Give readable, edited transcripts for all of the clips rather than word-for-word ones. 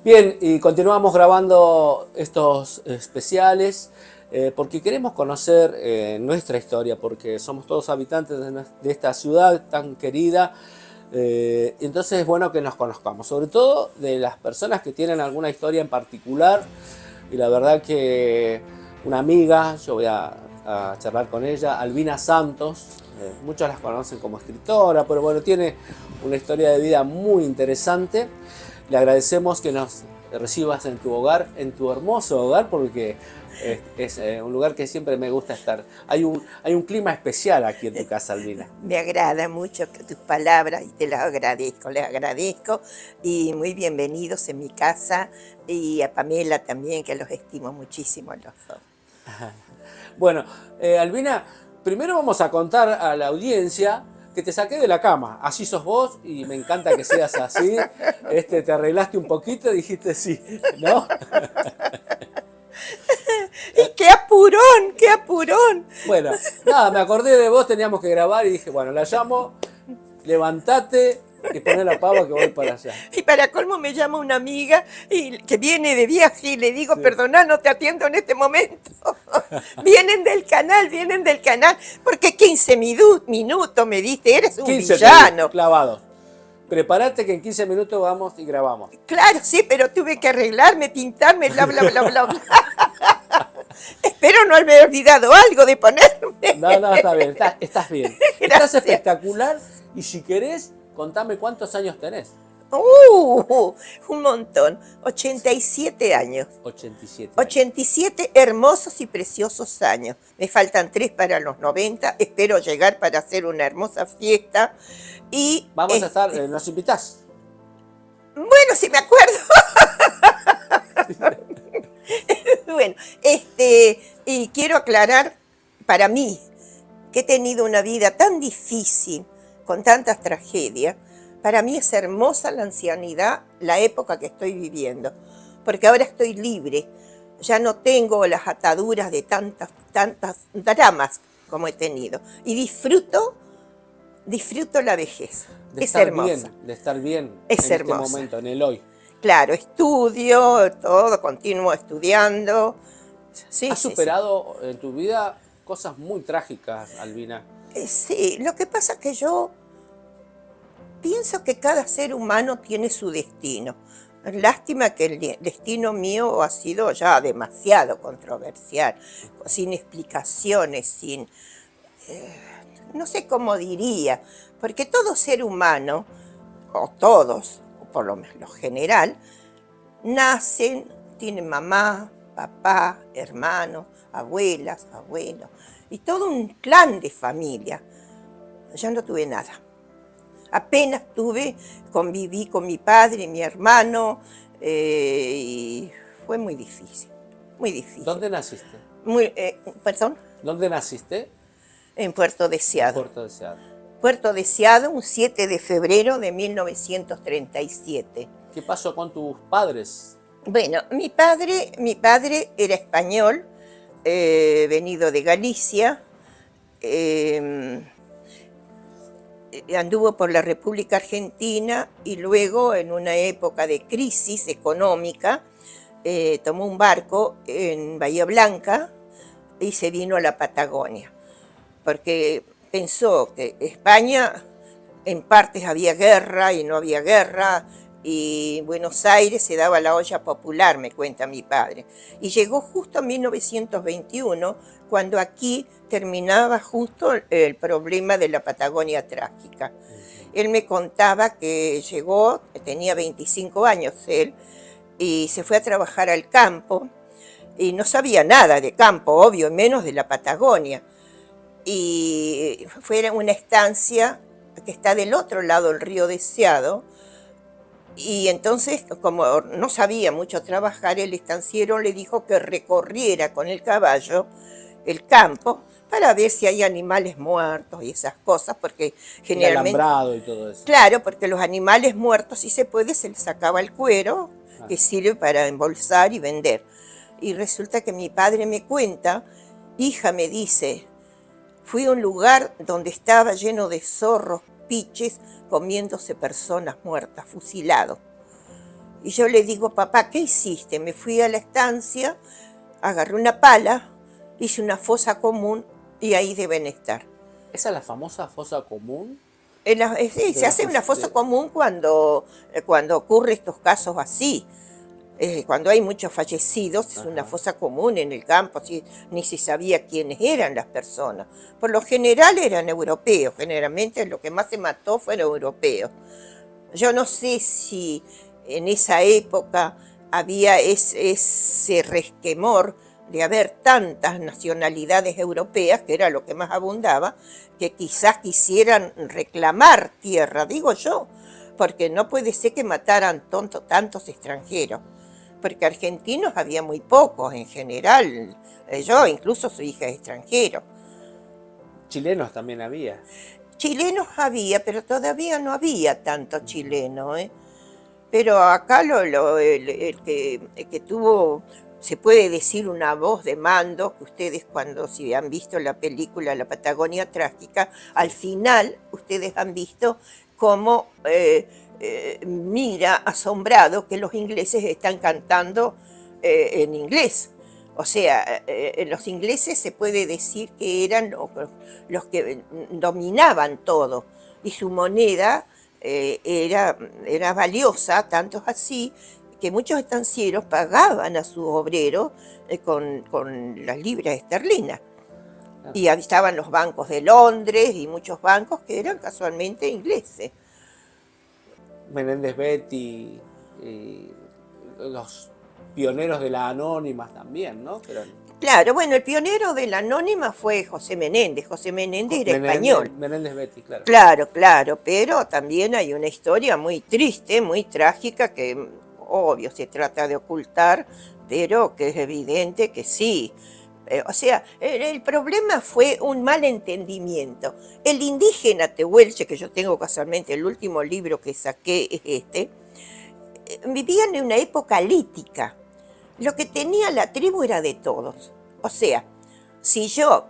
Bien, y continuamos grabando estos especiales porque queremos conocer nuestra historia, porque somos todos habitantes de esta ciudad tan querida. Entonces es bueno que nos conozcamos, sobre todo de las personas que tienen alguna historia en particular. Y la verdad que una amiga, yo voy a charlar con ella, Albina Santos, muchos las conocen como escritora, pero bueno, tiene una historia de vida muy interesante. Le agradecemos que nos recibas en tu hogar, en tu hermoso hogar, porque es un lugar que siempre me gusta estar. Hay un clima especial aquí en tu casa, Albina. Me agrada mucho tus palabras y te las agradezco, les agradezco. Y muy bienvenidos en mi casa y a Pamela también, que los estimo muchísimo los dos. Bueno, Albina, primero vamos a contar a la audiencia que te saqué de la cama. Así sos vos y me encanta que seas así. Te arreglaste un poquito y dijiste sí, ¿no? ¡Y qué apurón, qué apurón! Bueno, nada, me acordé de vos, teníamos que grabar y dije, bueno, la llamo, levantate y poné la pava que voy para allá. Y para colmo me llama una amiga que viene de viaje y le digo, Sí. perdona, no te atiendo en este momento. Vienen del canal, porque 15 minutos me diste, eres un 15 villano. clavados. Prepárate que en 15 minutos vamos y grabamos. Claro, sí, pero tuve que arreglarme, pintarme, bla, bla, bla, bla, bla. Espero no haber olvidado algo de ponerme. No, está bien, estás bien. Estás Gracias. espectacular y si querés, contame cuántos años tenés. Un montón. 87 años. 87. 87 hermosos y preciosos años. Me faltan 3 para los 90. Espero llegar para hacer una hermosa fiesta. Y Vamos a estar, nos invitás. bueno, si me acuerdo. Bueno, y quiero aclarar, para mí, que he tenido una vida tan difícil, con tantas tragedias, para mí es hermosa la ancianidad, la época que estoy viviendo, porque ahora estoy libre, ya no tengo las ataduras de tantas dramas como he tenido, y disfruto la vejez. Es hermosa. De estar bien Es en hermosa. este momento, en el hoy. Claro, estudio, todo, continúo estudiando. Sí, Has superado en tu vida cosas muy trágicas, Albina. Sí, lo que pasa es que yo pienso que cada ser humano tiene su destino. Lástima que el destino mío ha sido ya demasiado controversial, sin explicaciones, sin... no sé cómo diría, porque todo ser humano, o todos, o por lo general, nacen, tienen mamá, papá, hermanos, abuelas, abuelos, y todo un clan de familia. Yo no tuve nada. Apenas conviví con mi padre y mi hermano, y fue muy difícil, muy difícil. ¿Dónde naciste? ¿Perdón? ¿Dónde naciste? En Puerto Deseado. Puerto Deseado. Puerto Deseado, un 7 de febrero de 1937. ¿Qué pasó con tus padres? Bueno, mi padre era español, venido de Galicia, anduvo por la República Argentina y luego, en una época de crisis económica, tomó un barco en Bahía Blanca y se vino a la Patagonia, porque pensó que España en partes había guerra y no había guerra, y Buenos Aires se daba la olla popular, me cuenta mi padre. Y llegó justo en 1921, cuando aquí terminaba justo el problema de la Patagonia trágica. Él me contaba que llegó, tenía 25 años él, y se fue a trabajar al campo, y no sabía nada de campo, obvio, menos de la Patagonia. Y fue una estancia que está del otro lado del río Deseado, y entonces, como no sabía mucho trabajar, el estanciero le dijo que recorriera con el caballo el campo para ver si hay animales muertos y esas cosas, porque generalmente... El alambrado y todo eso. Claro, porque los animales muertos, si se puede, se les sacaba el cuero, que sirve para embolsar y vender. Y resulta que mi padre me cuenta, hija, me dice, fui a un lugar donde estaba lleno de zorros, piches, comiéndose personas muertas, fusilados. Y yo le digo, papá, ¿qué hiciste? Me fui a la estancia, agarré una pala, hice una fosa común y ahí deben estar. ¿Esa es la famosa fosa común? Sí, De se la hace una fosa de... común cuando ocurre estos casos así. Cuando hay muchos fallecidos, es una Ajá. fosa común en el campo, así, ni se sabía quiénes eran las personas. Por lo general eran europeos, generalmente lo que más se mató fueron europeos. Yo no sé si en esa época había ese resquemor de haber tantas nacionalidades europeas, que era lo que más abundaba, que quizás quisieran reclamar tierra, digo yo, porque no puede ser que mataran tantos extranjeros, porque argentinos había muy pocos en general, yo incluso soy hija de extranjero. Chilenos también había. Chilenos había, pero todavía no había tanto chileno, ¿eh? Pero acá el que tuvo, se puede decir, una voz de mando, que ustedes cuando si han visto la película La Patagonia Trágica, al Sí. final ustedes han visto cómo mira asombrado que los ingleses están cantando en inglés. O sea, los ingleses se puede decir que eran los que dominaban todo y su moneda era valiosa, tanto es así que muchos estancieros pagaban a sus obreros con las libras esterlinas. Ah, Y estaban los bancos de Londres y muchos bancos que eran casualmente ingleses. Menéndez Betti y los pioneros de la Anónimas también, ¿no? Que eran Claro, bueno, el pionero de la anónima fue José Menéndez. José Menéndez era español. Menéndez Betti, claro. Claro, claro, pero también hay una historia muy triste, muy trágica, que obvio se trata de ocultar, pero que es evidente que sí. O sea, el problema fue un mal entendimiento. El indígena tehuelche, que yo tengo casualmente, el último libro que saqué es este, vivían en una época lítica. Lo que tenía la tribu era de todos. O sea, si yo,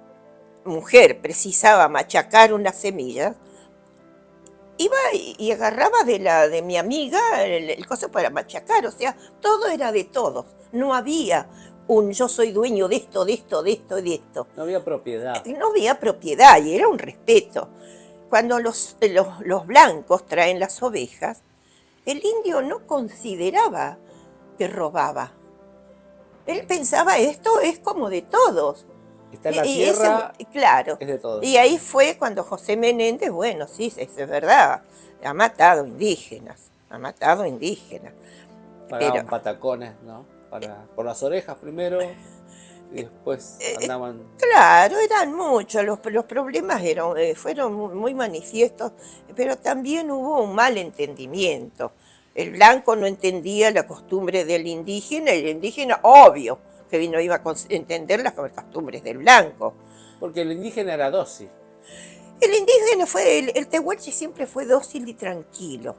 mujer, precisaba machacar unas semillas, iba y agarraba de mi amiga el coso para machacar, o sea, todo era de todos. No había un yo soy dueño de esto, de esto, de esto, de esto. No había propiedad. No había propiedad y era un respeto. Cuando los blancos traen las ovejas, el indio no consideraba que robaba. Él pensaba, esto es como de todos. Está en la tierra, Claro. es de todos. Y ahí fue cuando José Menéndez, bueno, sí, es verdad, ha matado indígenas, ha matado indígenas. Pero Pagaban patacones, ¿no? Por las orejas primero y después andaban. claro, eran muchos, los problemas fueron muy manifiestos, pero también hubo un mal entendimiento. El blanco no entendía la costumbre del indígena y el indígena, obvio, que no iba a entender las costumbres del blanco. Porque el indígena era dócil. El indígena el tehuelche siempre fue dócil y tranquilo,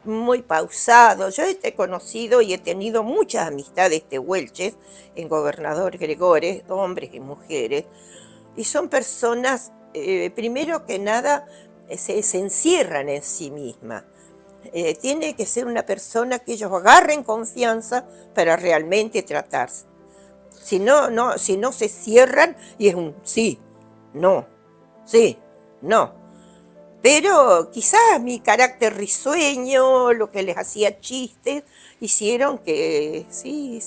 muy pausado. Yo he conocido y he tenido muchas amistades tehuelches en Gobernador Gregores, hombres y mujeres, y son personas, primero que nada, se encierran en sí mismas. Tiene que ser una persona que ellos agarren confianza para realmente tratarse. Si no se cierran y es un sí, no, sí, no. Pero quizás mi carácter risueño, lo que les hacía chistes, hicieron que sí,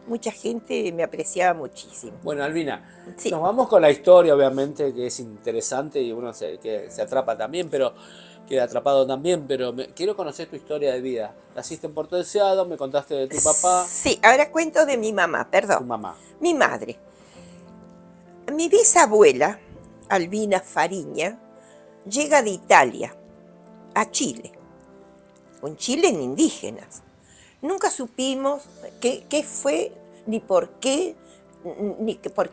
mucha gente me apreciaba muchísimo. Bueno, Albina, Sí. nos vamos con la historia, obviamente, que es interesante y uno que se atrapa también, pero queda atrapado también, pero quiero conocer tu historia de vida. Naciste en Puerto Deseado, me contaste de tu papá, Sí, ahora cuento de mi mamá, tu perdón. mamá. Mi madre. Mi bisabuela, Albina Fariña, llega de Italia a Chile, con Chile en indígenas. Nunca supimos qué fue, ni por qué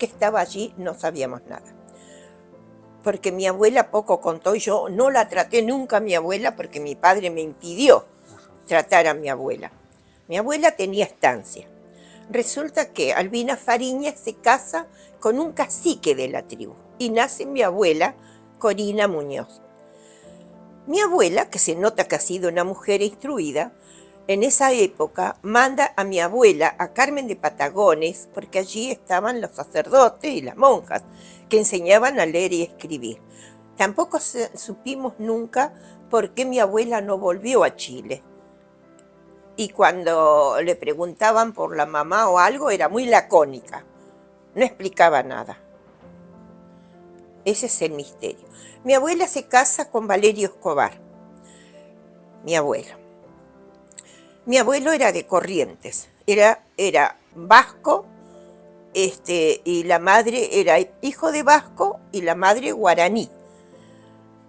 estaba allí, no sabíamos nada. Porque mi abuela poco contó y yo no la traté nunca a mi abuela porque mi padre me impidió tratar a mi abuela. Mi abuela tenía estancia. Resulta que Albina Fariña se casa con un cacique de la tribu y nace mi abuela, Corina Muñoz. Mi abuela, que se nota que ha sido una mujer instruida, en esa época manda a mi abuela, a Carmen de Patagones, porque allí estaban los sacerdotes y las monjas, que enseñaban a leer y escribir. Tampoco supimos nunca por qué mi abuela no volvió a Chile. Y cuando le preguntaban por la mamá o algo, era muy lacónica, no explicaba nada. Ese es el misterio. Mi abuela se casa con Valerio Escobar, mi abuelo. Mi abuelo era de Corrientes, era vasco, y la madre era hijo de vasco y la madre guaraní.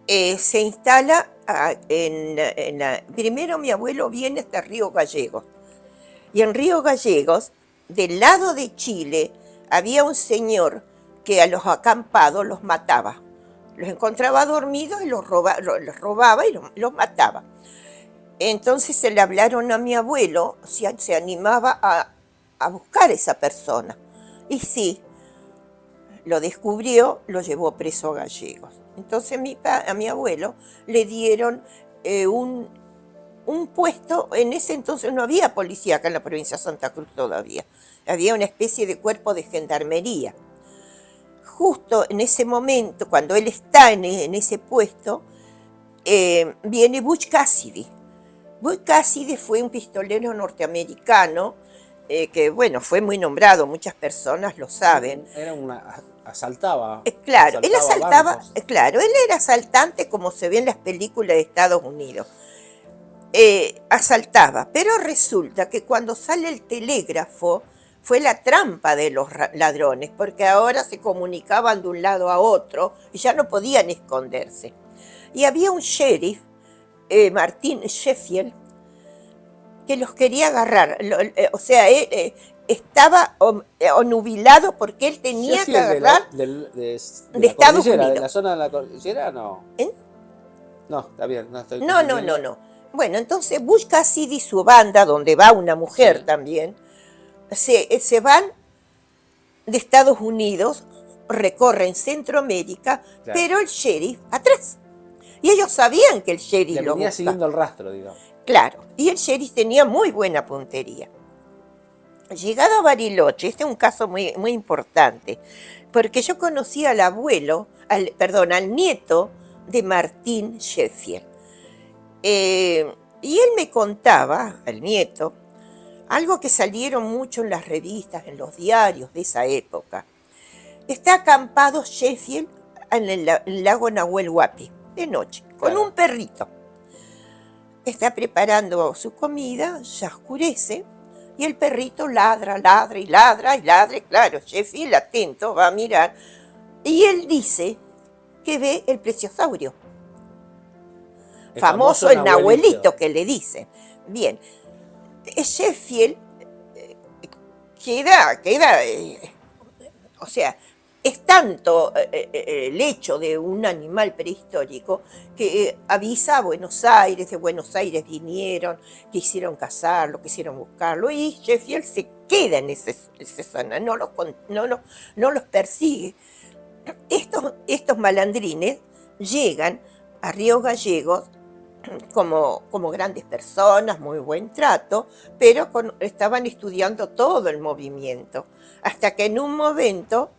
Se instala primero mi abuelo viene hasta Río Gallegos, y en Río Gallegos, del lado de Chile, había un señor que a los acampados los mataba. Los encontraba dormidos y los robaba y los mataba. Entonces se le hablaron a mi abuelo si se animaba a buscar a esa persona. Y sí, lo descubrió, lo llevó preso a Gallegos. Entonces a mi abuelo le dieron un puesto. En ese entonces no había policía acá en la provincia de Santa Cruz todavía. Había una especie de cuerpo de gendarmería. Justo en ese momento, cuando él está en ese puesto, viene Butch Cassidy. Butch Cassidy fue un pistolero norteamericano que, bueno, fue muy nombrado, muchas personas lo saben. Asaltaba. Claro, él asaltaba, claro, él era asaltante como se ve en las películas de Estados Unidos. Asaltaba, pero resulta que cuando sale el telégrafo fue la trampa de los ladrones, porque ahora se comunicaban de un lado a otro y ya no podían esconderse. Y había un sheriff, Martín Sheffield, que los quería agarrar. O sea, estaba onubilado porque él tenía Sheffield que agarrar de Estados Unidos. ¿De la zona de la cordillera? No. No, está bien. No. Bueno, entonces Butch Cassidy y su banda, donde va una mujer también, se van de Estados Unidos, recorren Centroamérica, pero el sheriff atrás. Y ellos sabían que el sheriff lo venía siguiendo el rastro, digamos. Claro, y el sheriff tenía muy buena puntería. Llegado a Bariloche, este es un caso muy, muy importante, porque yo conocí al al nieto de Martín Sheffield. Y él me contaba, el nieto, algo que salieron mucho en las revistas, en los diarios de esa época. Está acampado Sheffield en el lago Nahuel Huapi, de noche, con un perrito. Está preparando su comida, ya oscurece, y el perrito ladra, claro, Sheffield atento, va a mirar, y él dice que ve el plesiosaurio. Famoso el Nahuelito que le dice. Bien, Sheffield queda, o sea, es tanto el hecho de un animal prehistórico que avisa a Buenos Aires, de Buenos Aires vinieron, quisieron cazarlo, quisieron buscarlo, y Sheffield se queda en esa zona, no los persigue. Estos malandrines llegan a Río Gallegos como grandes personas, muy buen trato, pero estaban estudiando todo el movimiento, hasta que en un momento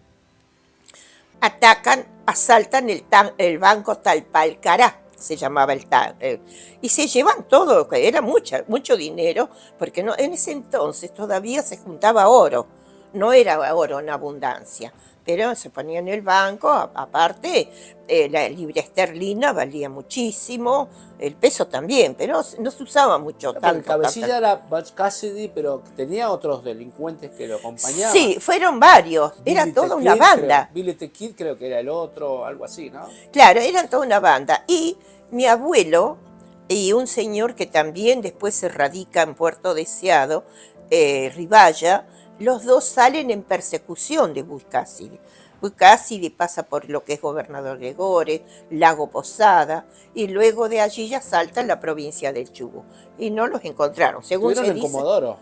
asaltan el banco Talpalcará, se llamaba y se llevan todo, que era mucho dinero, porque en ese entonces todavía se juntaba oro, no era oro en abundancia, pero se ponía en el banco. Aparte, la libra esterlina valía muchísimo, el peso también, pero no se usaba mucho. El cabecilla era Butch Cassidy, pero tenía otros delincuentes que lo acompañaban. Sí, fueron varios, era toda una banda. Billy the Kid creo que era el otro, algo así, ¿no? Claro, eran toda una banda. Y mi abuelo y un señor que también después se radica en Puerto Deseado, Riballa, los dos salen en persecución de Butch Cassidy. Butch Cassidy pasa por lo que es Gobernador Gregores, Lago Posada, y luego de allí ya salta en la provincia del Chubut. Y no los encontraron, según se dice. ¿Estuvieron en Comodoro?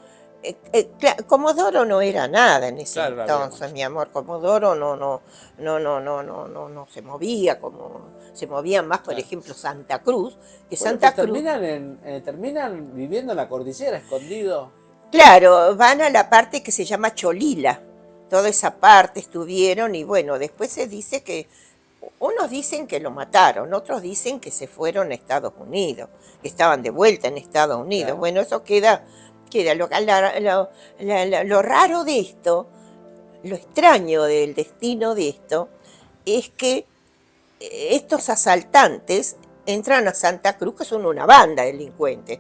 Comodoro no era nada en ese Claro, había entonces, mucho. mi amor. Comodoro no se movía como se movían más, por Claro. ejemplo, Santa Cruz, que Bueno, pero Santa Cruz, terminan viviendo en la cordillera, escondidos. claro, van a la parte que se llama Cholila. Toda esa parte estuvieron y bueno, después se dice que unos dicen que lo mataron, otros dicen que se fueron a Estados Unidos, que estaban de vuelta en Estados Unidos. Claro. Bueno, eso queda lo raro de esto, lo extraño del destino de esto, es que estos asaltantes entran a Santa Cruz, que son una banda de delincuentes.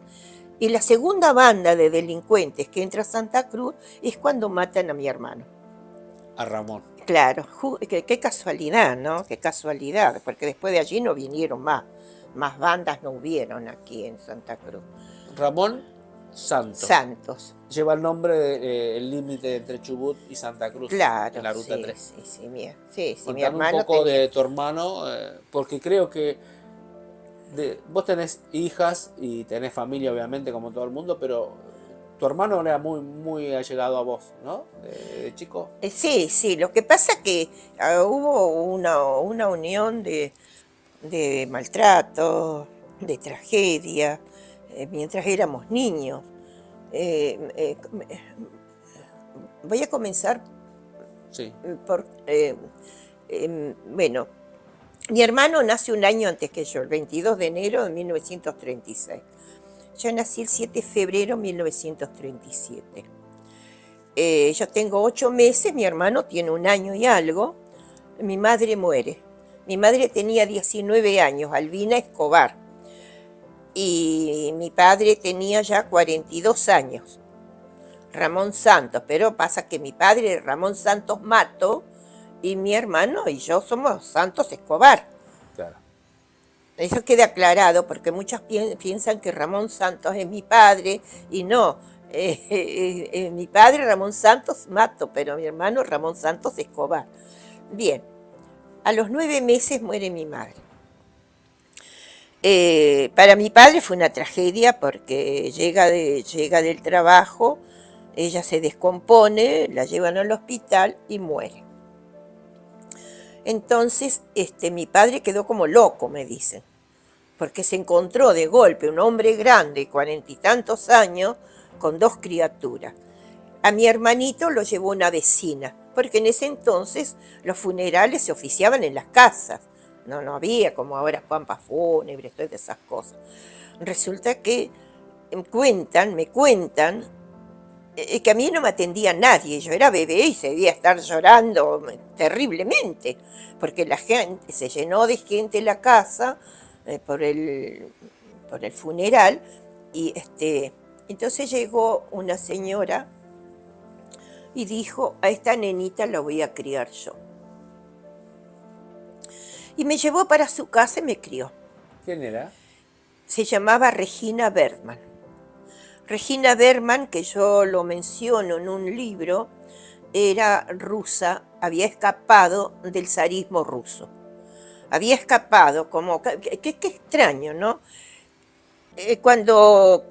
Y la segunda banda de delincuentes que entra a Santa Cruz es cuando matan a mi hermano. A Ramón. Claro, qué casualidad, ¿no? Qué casualidad, porque después de allí no vinieron más bandas no hubieron aquí en Santa Cruz. Ramón Santos. Santos, Lleva el nombre del límite entre Chubut y Santa Cruz, en claro, la ruta sí, 3. sí, mi Contame un hermano poco tenía. de tu hermano, porque creo que vos tenés hijas y tenés familia, obviamente, como todo el mundo, pero tu hermano era muy allegado a vos, ¿no? De chico. Sí, lo que pasa es que hubo una unión de maltrato, de tragedia, mientras éramos niños. Eh, eh, Voy a comenzar Sí, por, bueno, mi hermano nace un año antes que yo, el 22 de enero de 1936. Yo nací el 7 de febrero de 1937. Yo tengo 8 meses, mi hermano tiene un año y algo, mi madre muere. Mi madre tenía 19 años, Albina Escobar, y mi padre tenía ya 42 años, Ramón Santos, pero pasa que mi padre es Ramón Santos Mato y mi hermano y yo somos Santos Escobar. claro. Eso queda aclarado porque muchos piensan que Ramón Santos es mi padre y no. Mi padre Ramón Santos Mato, pero mi hermano Ramón Santos Escobar. Bien, a los 9 meses muere mi madre. Para mi padre fue una tragedia porque llega del trabajo, ella se descompone, la llevan al hospital y muere. Entonces, mi padre quedó como loco, me dicen, porque se encontró de golpe un hombre grande, 40 y tantos años, con 2 criaturas. A mi hermanito lo llevó una vecina, porque en ese entonces los funerales se oficiaban en las casas. No había como ahora pampas fúnebres, todas esas cosas. Resulta que me cuentan que a mí no me atendía nadie, yo era bebé y se debía estar llorando terriblemente, porque la gente, se llenó de gente en la casa por el funeral, y entonces llegó una señora y dijo, a esta nenita la voy a criar yo. Y me llevó para su casa y me crió. ¿Quién era? Se llamaba Regina Bergman. Regina Bergman, que yo lo menciono en un libro, era rusa, había escapado del zarismo ruso. Había escapado, como, qué extraño, ¿no? Cuando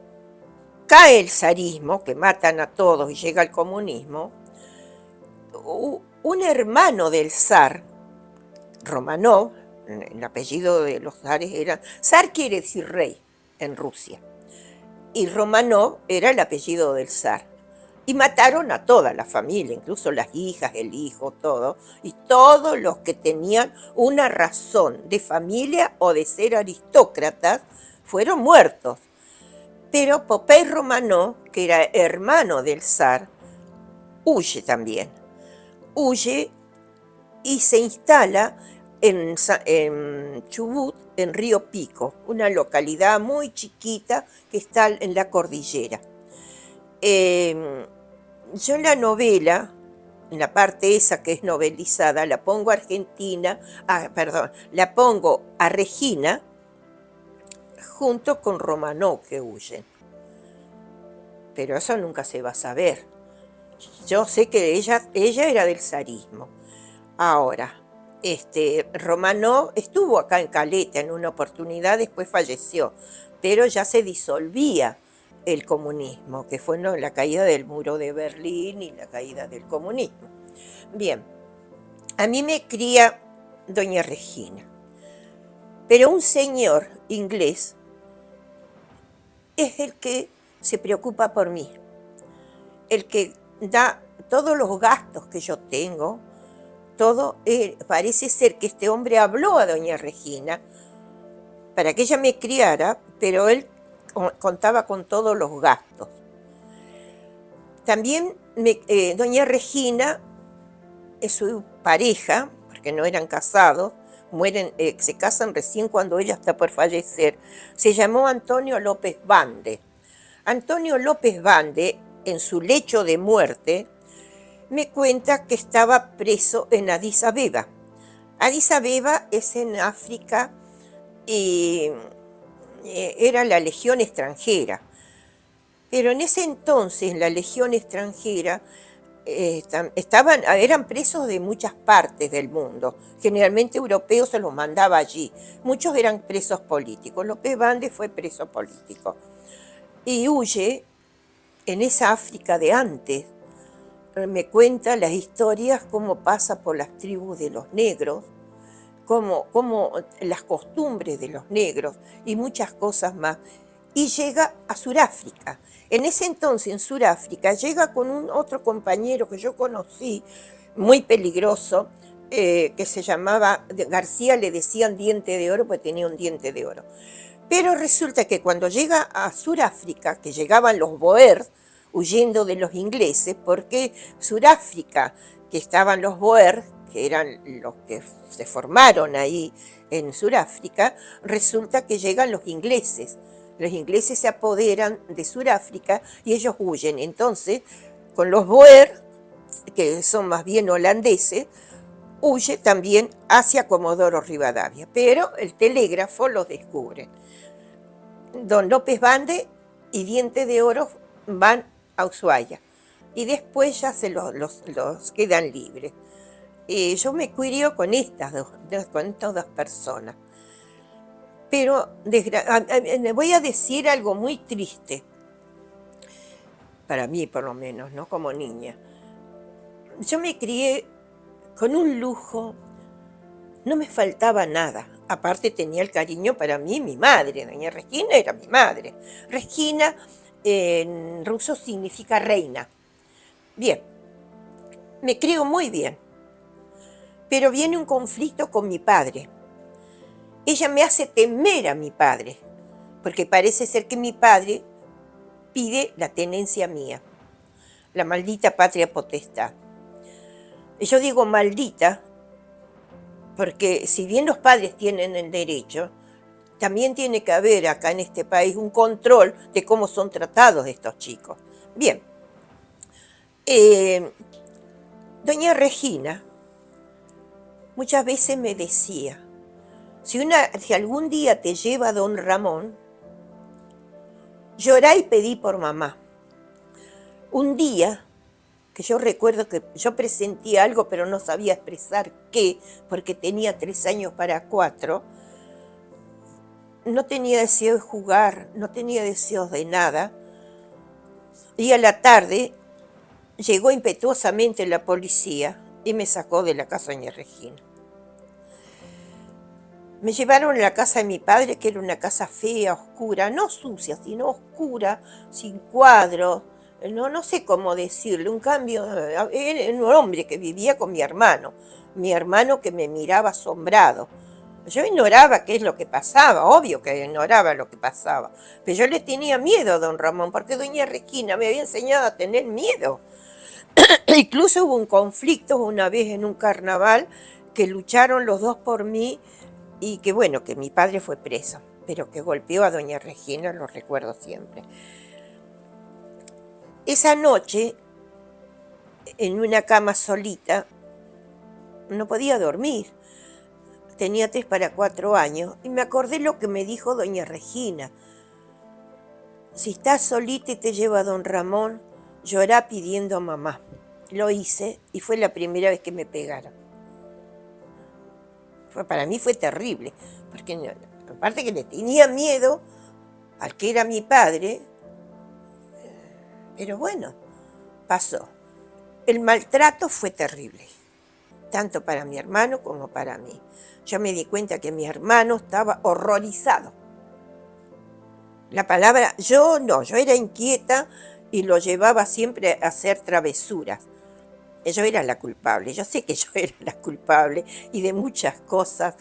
cae el zarismo, que matan a todos y llega el comunismo, un hermano del zar, Romanov, el apellido de los zares era, zar quiere decir rey en Rusia, y Romanov era el apellido del zar. Y mataron a toda la familia, incluso las hijas, el hijo, todo, y todos los que tenían una razón de familia o de ser aristócratas fueron muertos. Pero Popey Romanov, que era hermano del zar, huye también. Huye y se instala en Chubut, en Río Pico, una localidad muy chiquita que está en la cordillera. Yo en la novela, en la parte esa que es novelizada, la pongo la pongo a Regina junto con Romanov que huyen. Pero eso nunca se va a saber. Yo sé que ella era del zarismo. Ahora, Romanov estuvo acá en Caleta en una oportunidad, después falleció, pero ya se disolvía el comunismo, que fue, ¿no?, la caída del muro de Berlín y la caída del comunismo. Bien, a mí me cría doña Regina, pero un señor inglés es el que se preocupa por mí, el que da todos los gastos que yo tengo, todo. Parece ser que este hombre habló a doña Regina para que ella me criara, pero él contaba con todos los gastos. También doña Regina es su pareja, porque no eran casados, se casan recién cuando ella está por fallecer, se llamó Antonio López Bande. Antonio López Bande, en su lecho de muerte, me cuenta que estaba preso en Addis Abeba. Addis Abeba es en África y era la legión extranjera. Pero en ese entonces la legión extranjera eran presos de muchas partes del mundo. Generalmente europeos se los mandaba allí. Muchos eran presos políticos. López Bande fue preso político. Y huye en esa África de antes. Me cuenta las historias, cómo pasa por las tribus de los negros, cómo las costumbres de los negros y muchas cosas más. Y llega a Sudáfrica. En ese entonces, en Sudáfrica, llega con un otro compañero que yo conocí, muy peligroso, que se llamaba García, le decían diente de oro, porque tenía un diente de oro. Pero resulta que cuando llega a Sudáfrica, que llegaban los Boers, huyendo de los ingleses, porque Sudáfrica, que estaban los Boers, que eran los que se formaron ahí en Sudáfrica, resulta que llegan los ingleses. Los ingleses se apoderan de Sudáfrica y ellos huyen. Entonces, con los Boer, que son más bien holandeses, huye también hacia Comodoro Rivadavia. Pero el telégrafo los descubre. Don López Bande y Diente de Oro van a Ushuaia. Y después ya se los quedan libres. Yo me cuido con estas dos personas. Pero voy a decir algo muy triste, para mí por lo menos, ¿no?, como niña. Yo me crié con un lujo, no me faltaba nada. Aparte tenía el cariño para mí, mi madre, doña Regina era mi madre. Regina en ruso significa reina. Bien, me crío muy bien, pero viene un conflicto con mi padre. Ella me hace temer a mi padre, porque parece ser que mi padre pide la tenencia mía, la maldita patria potestad. Yo digo maldita porque si bien los padres tienen el derecho, también tiene que haber acá en este país un control de cómo son tratados estos chicos. Bien, doña Regina muchas veces me decía, si algún día te lleva don Ramón, llorá y pedí por mamá. Un día, que yo recuerdo que yo presentí algo, pero no sabía expresar qué, porque tenía 3 años para 4, no tenía deseo de jugar, no tenía deseos de nada, y a la tarde llegó impetuosamente la policía y me sacó de la casa de doña Regina. Me llevaron a la casa de mi padre, que era una casa fea, oscura, no sucia, sino oscura, sin cuadros, no sé cómo decirle, un cambio, era un hombre que vivía con mi hermano que me miraba asombrado. Yo ignoraba qué es lo que pasaba, obvio que ignoraba lo que pasaba, pero yo le tenía miedo a don Ramón, porque doña Regina me había enseñado a tener miedo. Incluso hubo un conflicto una vez en un carnaval, que lucharon los dos por mí, y que bueno, que mi padre fue preso, pero que golpeó a doña Regina, lo recuerdo siempre. Esa noche, en una cama solita, no podía dormir. Tenía 3 para 4 años, y me acordé lo que me dijo doña Regina. Si estás solita y te lleva don Ramón, llorá pidiendo a mamá. Lo hice, y fue la primera vez que me pegaron. Para mí fue terrible, porque aparte que le tenía miedo al que era mi padre, Pero bueno, pasó. El maltrato fue terrible, tanto para mi hermano como para mí. Yo me di cuenta que mi hermano estaba horrorizado. La palabra, yo no, yo era inquieta y lo llevaba siempre a hacer travesuras. Yo era la culpable, yo sé que yo era la culpable y de muchas cosas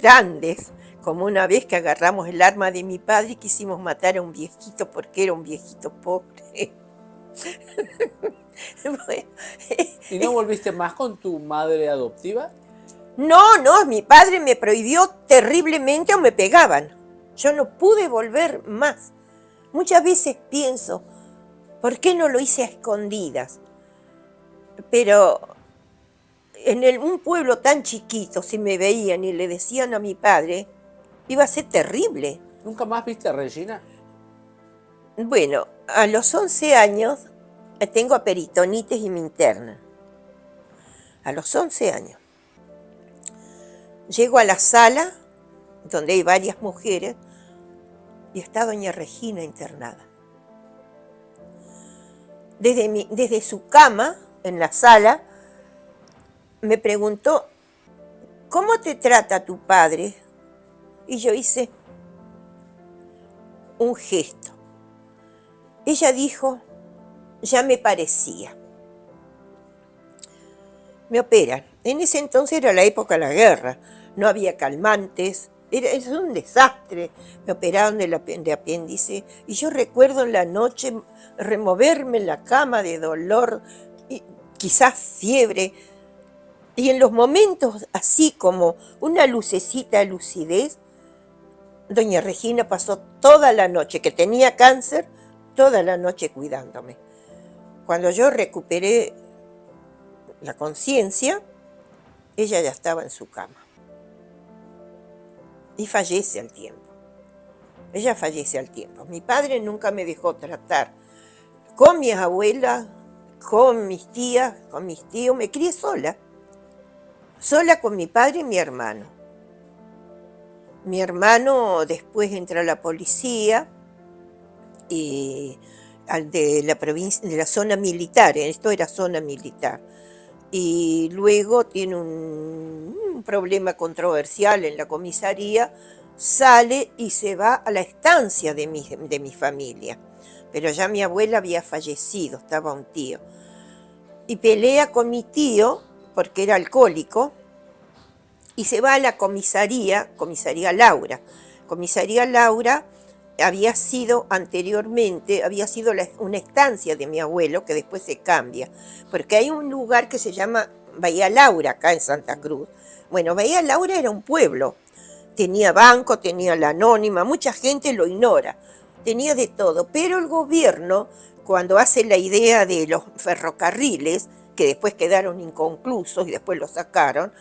grandes, como una vez que agarramos el arma de mi padre y quisimos matar a un viejito porque era un viejito pobre. Bueno, ¿Y no volviste más con tu madre adoptiva? no, mi padre me prohibió terriblemente o me pegaban. Yo no pude volver más. Muchas veces pienso, ¿por qué no lo hice a escondidas? Pero en un pueblo tan chiquito, si me veían y le decían a mi padre, iba a ser terrible. ¿Nunca más viste a Regina? Bueno, a los 11 años tengo peritonitis y me internan. A los 11 años. Llego a la sala, donde hay varias mujeres, y está doña Regina internada. Desde su cama, en la sala, me preguntó, ¿cómo te trata tu padre? Y yo hice un gesto. Ella dijo, ya me parecía. Me operan. En ese entonces era la época de la guerra. No había calmantes. Es un desastre. Me operaron de apéndice. Y yo recuerdo en la noche removerme en la cama de dolor, y quizás fiebre. Y en los momentos así como una lucecita de lucidez, doña Regina pasó toda la noche, que tenía cáncer, toda la noche cuidándome. Cuando yo recuperé la conciencia, ella ya estaba en su cama. Y fallece al tiempo. Ella fallece al tiempo. Mi padre nunca me dejó tratar con mis abuelas, con mis tías, con mis tíos. Me crié sola. Sola con mi padre y mi hermano. Mi hermano después entra a la policía de la provincia, de la zona militar. Esto era zona militar. Y luego tiene un problema controversial en la comisaría, sale y se va a la estancia de mi familia. Pero ya mi abuela había fallecido, estaba un tío. Y pelea con mi tío, porque era alcohólico, y se va a la comisaría Laura. Comisaría Laura había sido anteriormente, una estancia de mi abuelo, que después se cambia, porque hay un lugar que se llama Bahía Laura, acá en Santa Cruz. Bueno, Bahía Laura era un pueblo, tenía banco, tenía la anónima, mucha gente lo ignora, tenía de todo, pero el gobierno, cuando hace la idea de los ferrocarriles, que después quedaron inconclusos y después los sacaron,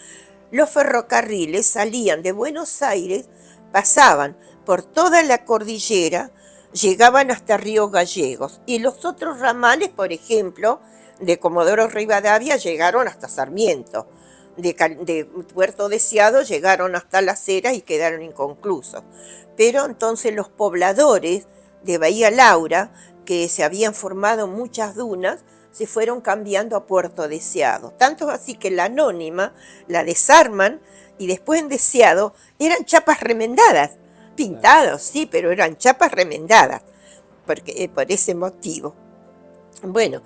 los ferrocarriles salían de Buenos Aires, pasaban por toda la cordillera, llegaban hasta Río Gallegos. Y los otros ramales, por ejemplo, de Comodoro Rivadavia llegaron hasta Sarmiento. De Puerto Deseado llegaron hasta Las Heras y quedaron inconclusos. Pero entonces los pobladores de Bahía Laura, que se habían formado muchas dunas, se fueron cambiando a Puerto Deseado. Tanto así que la anónima la desarman y después en Deseado eran chapas remendadas. Pintados, sí, pero eran chapas remendadas, por ese motivo. Bueno,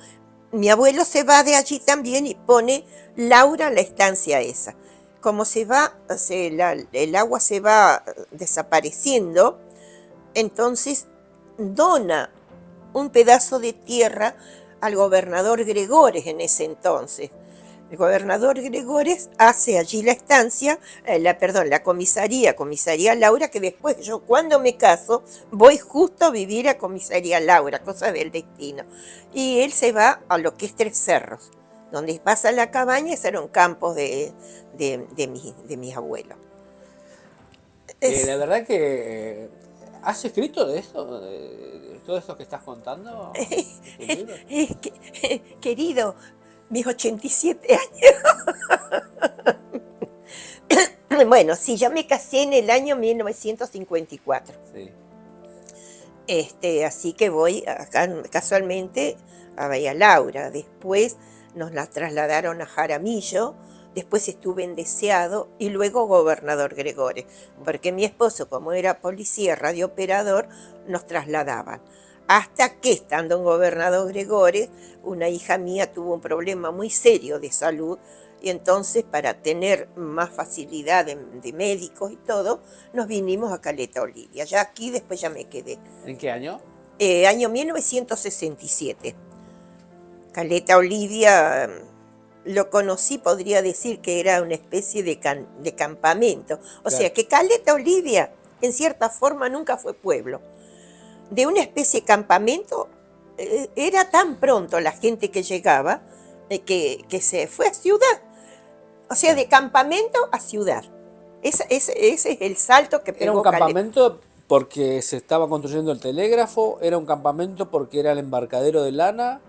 mi abuelo se va de allí también y pone Laura en la estancia esa. Como el agua se va desapareciendo, entonces dona un pedazo de tierra al gobernador Gregores en ese entonces. El gobernador Gregores hace allí la estancia, la comisaría Laura, que después yo cuando me caso voy justo a vivir a comisaría Laura, cosa del destino. Y él se va a lo que es Tres Cerros, donde pasa la cabaña, esos eran campos de mis abuelos. La verdad que ¿has escrito de esto? ¿De todo esto que estás contando? Querido, mis 87 años. Bueno, sí, yo me casé en el año 1954. Sí. Así que voy acá casualmente a Bahía Laura. Después nos la trasladaron a Jaramillo, después estuve en Deseado y luego Gobernador Gregores, porque mi esposo, como era policía, radiooperador, nos trasladaban. Hasta que, estando en Gobernador Gregores, una hija mía tuvo un problema muy serio de salud y entonces, para tener más facilidad de médicos y todo, nos vinimos a Caleta Olivia. Ya aquí después ya me quedé. ¿En qué año? Año 1967. Caleta Olivia lo conocí, podría decir que era una especie de campamento. O Claro. sea que Caleta Olivia, en cierta forma, nunca fue pueblo. De una especie de campamento, era tan pronto la gente que llegaba que se fue a ciudad. O sea, de campamento a ciudad. Ese es el salto que ¿Era un pegó Caleta. campamento porque se estaba construyendo el telégrafo? ¿Era un campamento porque era el embarcadero de lana?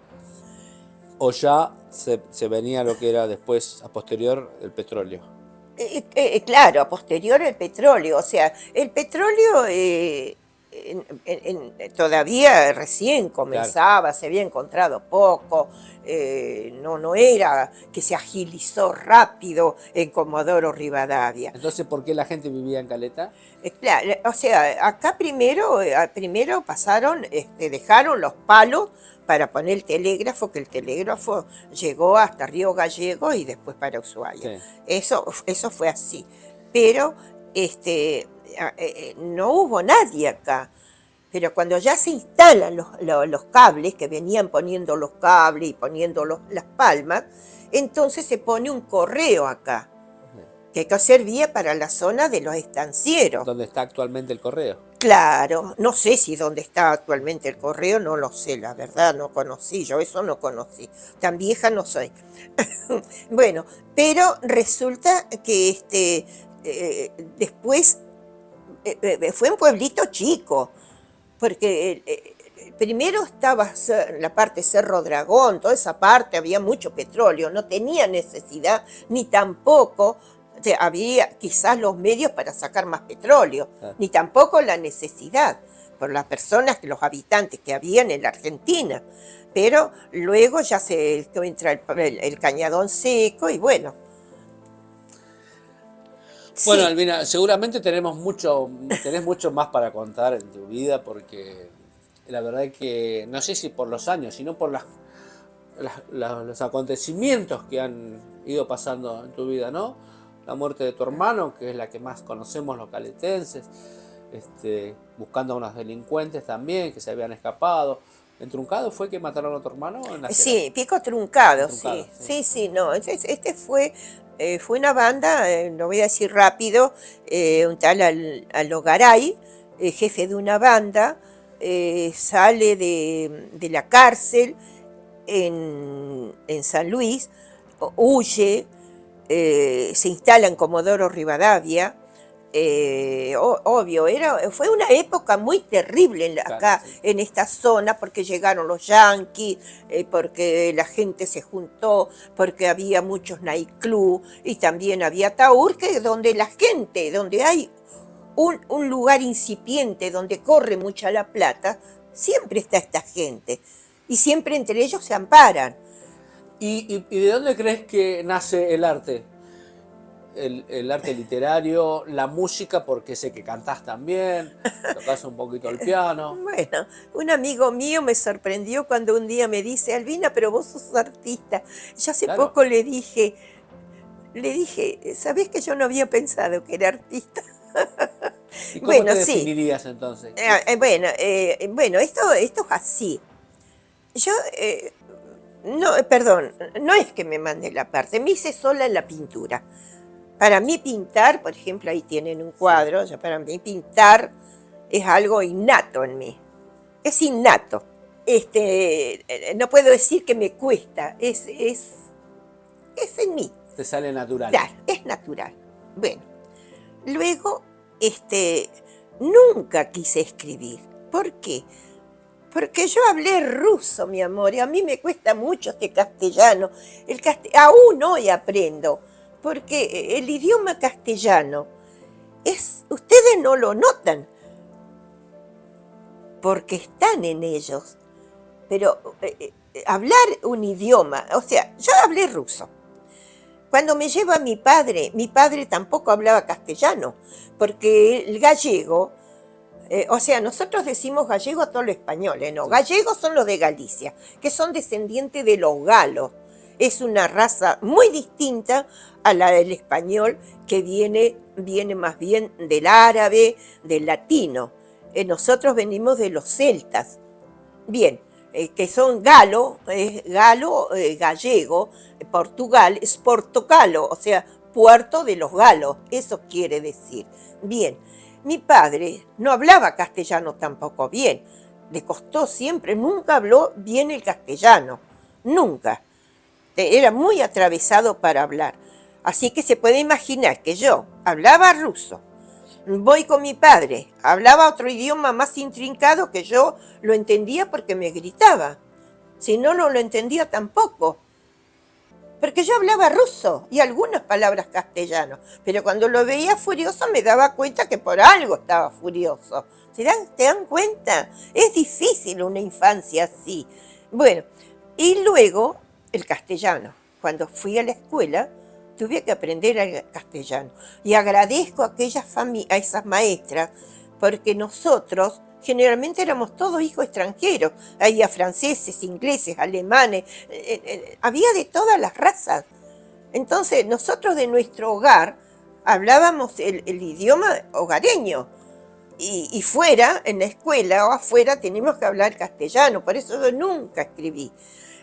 ¿O ya se venía lo que era después, a posterior, el petróleo? Claro, a posterior el petróleo. O sea, el petróleo todavía recién Claro. comenzaba, se había encontrado poco, no era que se agilizó rápido en Comodoro Rivadavia. Entonces, ¿por qué la gente vivía en Caleta? Claro, o sea, acá primero pasaron, dejaron los palos para poner el telégrafo, que el telégrafo llegó hasta Río Gallegos y después para Ushuaia. Sí. Eso fue así. Pero no hubo nadie acá. Pero cuando ya se instalan los cables, que venían poniendo los cables y poniendo las palmas, entonces se pone un correo acá, que servía para la zona de los estancieros. ¿Dónde está actualmente el correo? Claro, no sé si dónde está actualmente el correo, no lo sé, la verdad, no conocí, yo eso no conocí, tan vieja no soy. Bueno, pero resulta que después fue un pueblito chico, porque primero estaba la parte Cerro Dragón, toda esa parte, había mucho petróleo, no tenía necesidad, ni tampoco había quizás los medios para sacar más petróleo, ni tampoco la necesidad por las personas, los habitantes que habían en la Argentina. Pero luego ya se entra el cañadón seco y bueno. Bueno, Sí. Albina, seguramente tenés mucho más para contar en tu vida, porque la verdad es que no sé si por los años, sino por los acontecimientos que han ido pasando en tu vida, ¿no? La muerte de tu hermano, que es la que más conocemos los caletenses, buscando a unos delincuentes también que se habían escapado. ¿En Truncado fue que mataron a tu hermano? ¿O en la Sí, Pico Truncado, Truncado, sí, no. Fue una banda, lo voy a decir rápido, un tal Alogaray, jefe de una banda, sale de la cárcel en San Luis, huye, se instala en Comodoro Rivadavia. Obvio, fue una época muy terrible acá, sí, en esta zona, porque llegaron los yanquis, porque la gente se juntó, porque había muchos nightclub y también había Taur, donde la gente, donde hay un lugar incipiente, donde corre mucha la plata, siempre está esta gente y siempre entre ellos se amparan. ¿Y de dónde crees que nace el arte? El arte literario, la música, porque sé que cantás también, tocas un poquito el piano. Bueno, un amigo mío me sorprendió cuando un día me dice, Albina, pero vos sos artista. Yo hace Claro. poco le dije, ¿sabés que yo no había pensado que era artista? ¿Y cómo Bueno, te sí. definirías entonces? Bueno, esto es así. Yo, no, perdón, no es que me mande la parte, me hice sola en la pintura. Para mí pintar, por ejemplo, ahí tienen un cuadro, o sea, para mí pintar es algo innato en mí. Es innato. No puedo decir que me cuesta, es en mí. Te sale natural. Claro, es natural. Bueno, luego, nunca quise escribir. ¿Por qué? Porque yo hablé ruso, mi amor, y a mí me cuesta mucho este castellano. Aún hoy aprendo, porque el idioma castellano ustedes no lo notan, porque están en ellos. Pero hablar un idioma, o sea, yo hablé ruso. Cuando me lleva mi padre tampoco hablaba castellano, porque el gallego, o sea, nosotros decimos gallego a todos los españoles, no, gallegos son los de Galicia, que son descendientes de los galos. Es una raza muy distinta a la del español, que viene más bien del árabe, del latino. Nosotros venimos de los celtas. Bien, que son galo, gallego, Portugal es portocalo, o sea, puerto de los galos, eso quiere decir. Bien, mi padre no hablaba castellano tampoco bien, le costó siempre, nunca habló bien el castellano, nunca. Era muy atravesado para hablar. Así que se puede imaginar que yo hablaba ruso, voy con mi padre, hablaba otro idioma más intrincado que yo lo entendía porque me gritaba. Si no, no lo entendía tampoco. Porque yo hablaba ruso y algunas palabras castellano. Pero cuando lo veía furioso me daba cuenta que por algo estaba furioso. ¿Te dan cuenta? Es difícil una infancia así. Bueno, y luego el castellano. Cuando fui a la escuela, tuve que aprender el castellano. Y agradezco a a esas maestras, porque nosotros generalmente éramos todos hijos extranjeros. Había franceses, ingleses, alemanes, había de todas las razas. Entonces nosotros de nuestro hogar hablábamos el idioma hogareño. Y fuera, en la escuela o afuera, teníamos que hablar castellano. Por eso yo nunca escribí.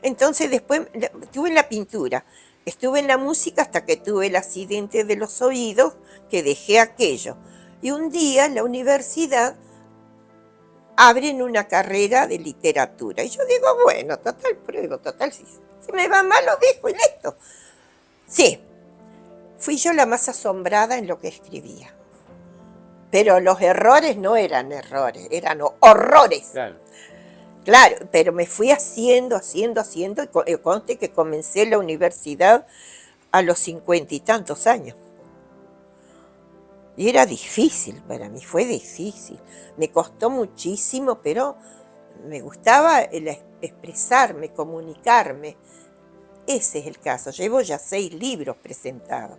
Entonces después estuve en la pintura. Estuve en la música hasta que tuve el accidente de los oídos, que dejé aquello. Y un día en la universidad abren una carrera de literatura. Y yo digo, bueno, total pruebo, total, si me va mal lo dejo y listo. Sí, fui yo la más asombrada en lo que escribía. Pero los errores no eran errores, eran horrores. Claro, pero me fui haciendo, y conste que comencé la universidad a los 50 y tantos años. Y era difícil para mí, fue difícil. Me costó muchísimo, pero me gustaba expresarme, comunicarme. Ese es el caso. Llevo ya 6 libros presentados.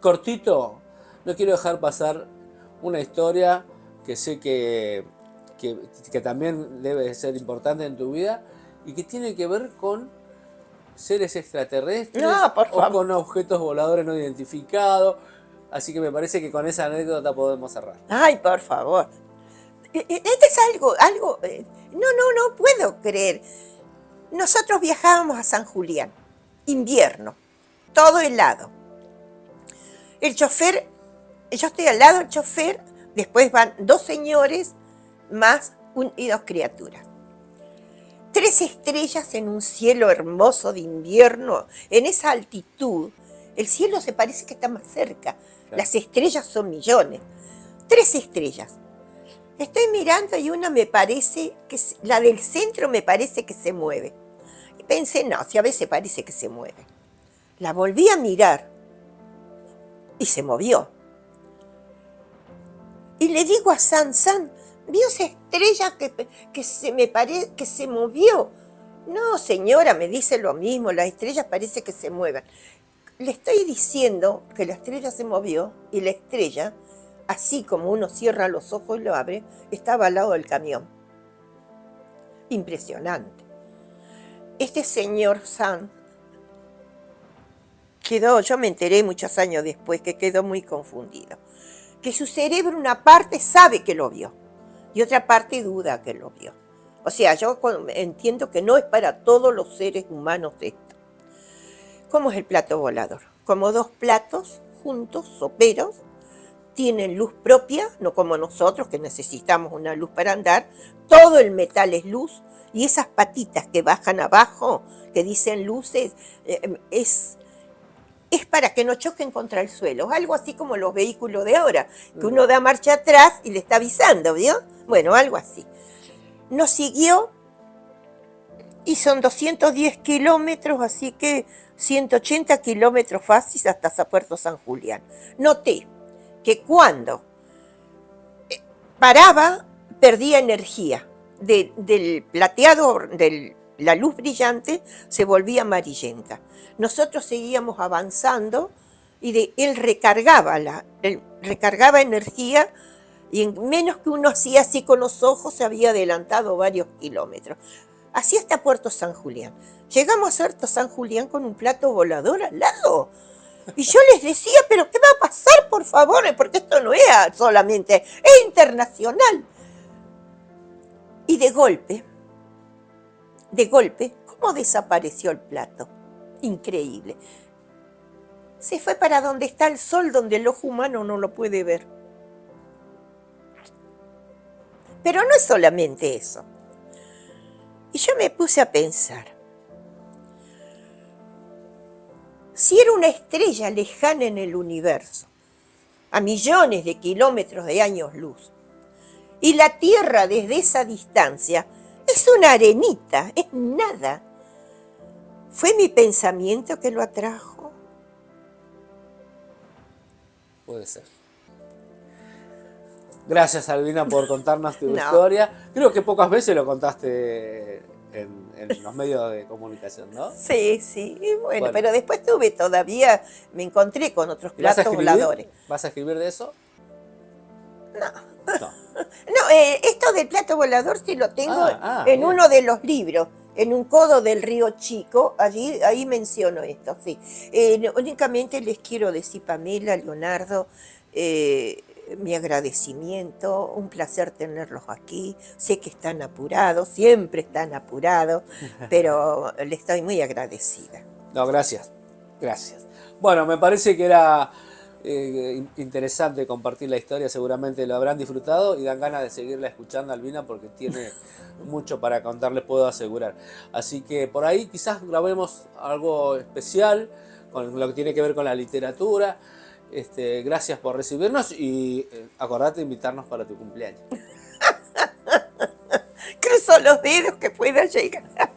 Cortito, no quiero dejar pasar una historia que sé que también debe de ser importante en tu vida y que tiene que ver con seres extraterrestres o con objetos voladores no identificados. Así que me parece que con esa anécdota podemos cerrar. Ay, por favor. Este es algo, no puedo creer. Nosotros viajábamos a San Julián, invierno, todo helado. El chofer, yo estoy al lado del chofer, después van 2 señores más y 2 criaturas. 3 estrellas en un cielo hermoso de invierno, en esa altitud. El cielo se parece que está más cerca. Claro. Las estrellas son millones. 3 estrellas. Estoy mirando y una me parece que, la del centro me parece que se mueve. Y pensé, no, si a veces parece que se mueve. La volví a mirar y se movió. Y le digo a San, ¿vio esa estrella que se movió? No, señora, me dice lo mismo, las estrellas parece que se mueven. Le estoy diciendo que la estrella se movió y la estrella, así como uno cierra los ojos y lo abre, estaba al lado del camión. Impresionante. Este señor San yo me enteré muchos años después que quedó muy confundido. Que su cerebro, una parte sabe que lo vio y otra parte duda que lo vio. O sea, yo entiendo que no es para todos los seres humanos esto. ¿Cómo es el plato volador? Como 2 platos juntos, soperos, tienen luz propia, no como nosotros que necesitamos una luz para andar. Todo el metal es luz y esas patitas que bajan abajo, que dicen luces, es para que no choquen contra el suelo. Algo así como los vehículos de ahora, que uno da marcha atrás y le está avisando, ¿vio? Bueno, algo así. Nos siguió y son 210 kilómetros, así que 180 kilómetros fáciles hasta Puerto San Julián. Noté que cuando paraba, perdía energía. Del plateado, de la luz brillante, se volvía amarillenta. Nosotros seguíamos avanzando y él recargaba, él recargaba energía, y en menos que uno hacía así con los ojos se había adelantado varios kilómetros. Así hasta Puerto San Julián. Llegamos a Puerto San Julián con un plato volador al lado. Y yo les decía, pero ¿qué va a pasar, por favor? Porque esto no es solamente, es internacional. Y de golpe, ¿cómo desapareció el plato? Increíble. Se fue para donde está el sol, donde el ojo humano no lo puede ver. Pero no es solamente eso. Y yo me puse a pensar, si era una estrella lejana en el universo, a millones de kilómetros de años luz, y la Tierra desde esa distancia es una arenita, es nada, ¿fue mi pensamiento que lo atrajo? Puede ser. Gracias, Albina, por contarnos tu No. historia. Creo que pocas veces lo contaste en los medios de comunicación, ¿no? Sí, sí, y bueno, pero después me encontré con otros ¿Y vas a platos escribir? voladores. ¿Vas a escribir de eso? No. No. No, esto del plato volador sí lo tengo en bien. uno de los libros, en un codo del río Chico, ahí menciono esto, sí. Únicamente les quiero decir, Pamela, Leonardo, mi agradecimiento, un placer tenerlos aquí. Sé que están apurados, siempre están apurados, pero les estoy muy agradecida. No, gracias. Gracias. Bueno, me parece que era interesante compartir la historia, seguramente lo habrán disfrutado y dan ganas de seguirla escuchando, Albina, porque tiene mucho para contar, les puedo asegurar. Así que por ahí quizás grabemos algo especial con lo que tiene que ver con la literatura. Gracias por recibirnos y acordate de invitarnos para tu cumpleaños. Cruzo los dedos que pueda llegar.